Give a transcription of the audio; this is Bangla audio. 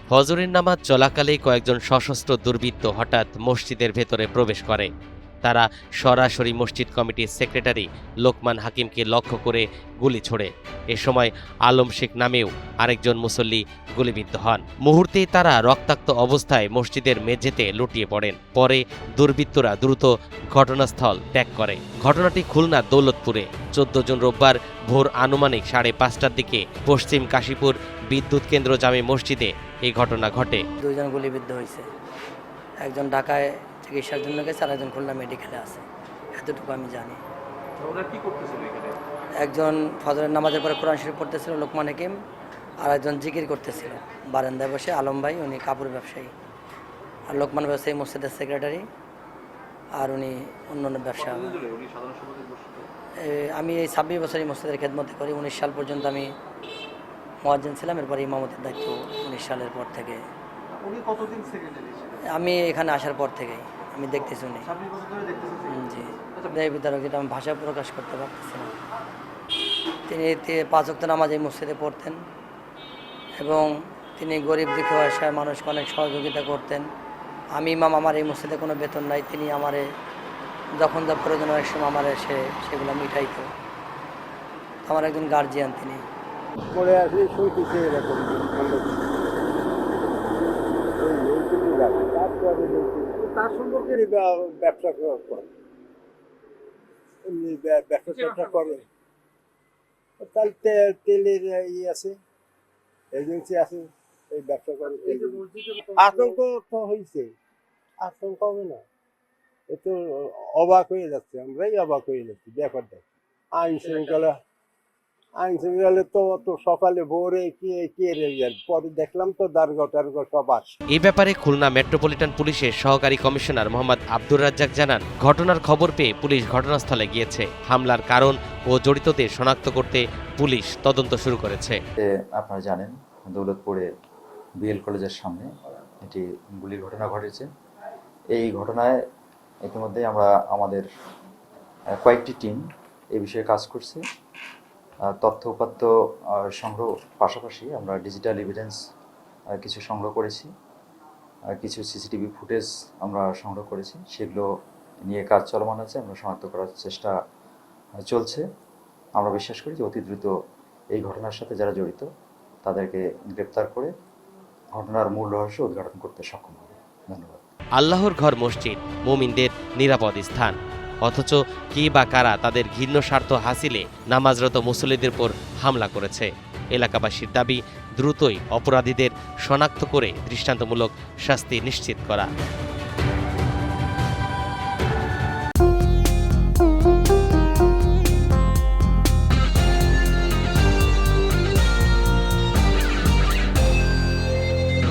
ফজরের নামাজ চলাকালেই কয়েকজন সশস্ত্র দুর্বৃত্ত হঠাৎ মসজিদের ভেতরে প্রবেশ করে। তারা সরাসরি মসজিদ কমিটির সেক্রেটারি লোকমান হাকিমকে লক্ষ্য করে গুলি ছোড়ে। এ সময় আলম শেখ নামেও আরেকজন মুসল্লি গুলিবিদ্ধ হন। মুহূর্তেই তারা রক্তাক্ত অবস্থায় মসজিদের মেঝেতে লুটিয়ে পড়েন। পরে দুর্বৃত্তরা দ্রুত ঘটনাস্থল ত্যাগ করে। ঘটনাটি খুলনা দৌলতপুরে 14 জুন রোববার ভোর আনুমানিক 5:30টার দিকে পশ্চিম কাশীপুর বিদ্যুৎ কেন্দ্র জামে মসজিদে এই ঘটনা ঘটে। দুইজন গুলিবিদ্ধ হয়েছে, একজন ঢাকায় চিকিৎসার জন্য গেছে আর একজন খুলনা মেডিকেলে আছে, এতটুকু আমি জানি। ওরা কি করতেছিল এখানে? একজন ফজরের নামাজের পরে কোরআন শরীফ পড়তেছিল লোকমান হাকিম, আর একজন জিকির করতেছিল বারান্দায় বসে আলম ভাই, উনি কাপড় ব্যবসায়ী, আর লোকমান ব্যবসায়ী মসজিদের সেক্রেটারি, আর উনি অন্য ব্যবসা। উনি সাধারণ সম্পাদক বসত। আমি এই 26 বছরই মসজিদের খেদমতে করি। 19 সাল পর্যন্ত আমি মুয়াজ্জিন ছিলাম, এরপরে ইমামতির দায়িত্ব 19 সালের পর থেকে। উনি কতদিন সেক্রেটারি ছিলেন? আমি এখানে আসার পর থেকেই আমি দেখতেছি উনি। 26 বছর ধরে দেখতেছেন? জি, দেয় বিতরক, যেটা আমি ভাষা প্রকাশ করতে পারতেছি না। তিনি 5 ওয়াক্ত নামাজ এই মসজিদে পড়তেন এবং তিনি গরিব দুঃখী অসহায় মানুষকে অনেক সহযোগিতা করতেন। আমি ইমাম, আমার এই মসজিদে কোনো বেতন নাই, তিনি আমারে যখন যা প্রয়োজন অনেক সময় আমার সেগুলো মিটাইতো। আমার একজন গার্জিয়ান তিনি। পরে আসি শুনতেছি এরকম তার সম্পর্কে ব্যবসা করে, ব্যবসা করে। তাহলে তেলের আছে, এজেন্সি আছে, এই ব্যবসা করে। আতঙ্ক তো হয়েছে, আতঙ্ক হবে না? এ তো অবাক হয়ে যাচ্ছে, আমরাই অবাক হয়ে যাচ্ছি ব্যাপারটা। আইন শৃঙ্খলা তো সকালে ভোরে পরে দেখলাম তো দারগা সব আসে। এ ব্যাপারে খুলনা মেট্রোপলিটন পুলিশের সহকারী কমিশনার মোহাম্মদ আব্দুর রাজ্জাক জানান, ঘটনার খবর পেয়ে পুলিশ ঘটনাস্থলে গিয়েছে। হামলার কারণ ও জড়িতদের শনাক্ত করতে পুলিশ তদন্ত শুরু করেছে। আপনারা জানেন, দৌলতপুরে বিএল কলেজের সামনে এটি গুলির ঘটনা ঘটেছে। এই ঘটনায় ইতিমধ্যে আমরা আমাদের কয়েকটি টিম এই বিষয়ে কাজ করছে। তথ্য উপাত্ত সংগ্রহ পাশাপাশি আমরা ডিজিটাল এভিডেন্স কিছু সংগ্রহ করেছি, কিছু সিসিটিভি ফুটেজ আমরা সংগ্রহ করেছি, সেগুলো নিয়ে কাজ চলমান আছে। আমরা শনাক্ত করার চেষ্টা চলছে। আমরা বিশ্বাস করি যে অতি দ্রুত এই ঘটনার সাথে যারা জড়িত তাদেরকে গ্রেপ্তার করে ঘটনার মূল রহস্য উদ্ঘাটন করতে সক্ষম হবে। ধন্যবাদ। আল্লাহর ঘর মসজিদ মুমিনদের নিরাপদ স্থান, অথচ কে বা কারা তাদের ঘৃণ্য স্বার্থ হাসিলে নামাজরত মুসল্লিদের উপর হামলা করেছে। এলাকাবাসীর দাবি, দ্রুতই অপরাধীদের শনাক্ত করে দৃষ্টান্তমূলক শাস্তি নিশ্চিত করা।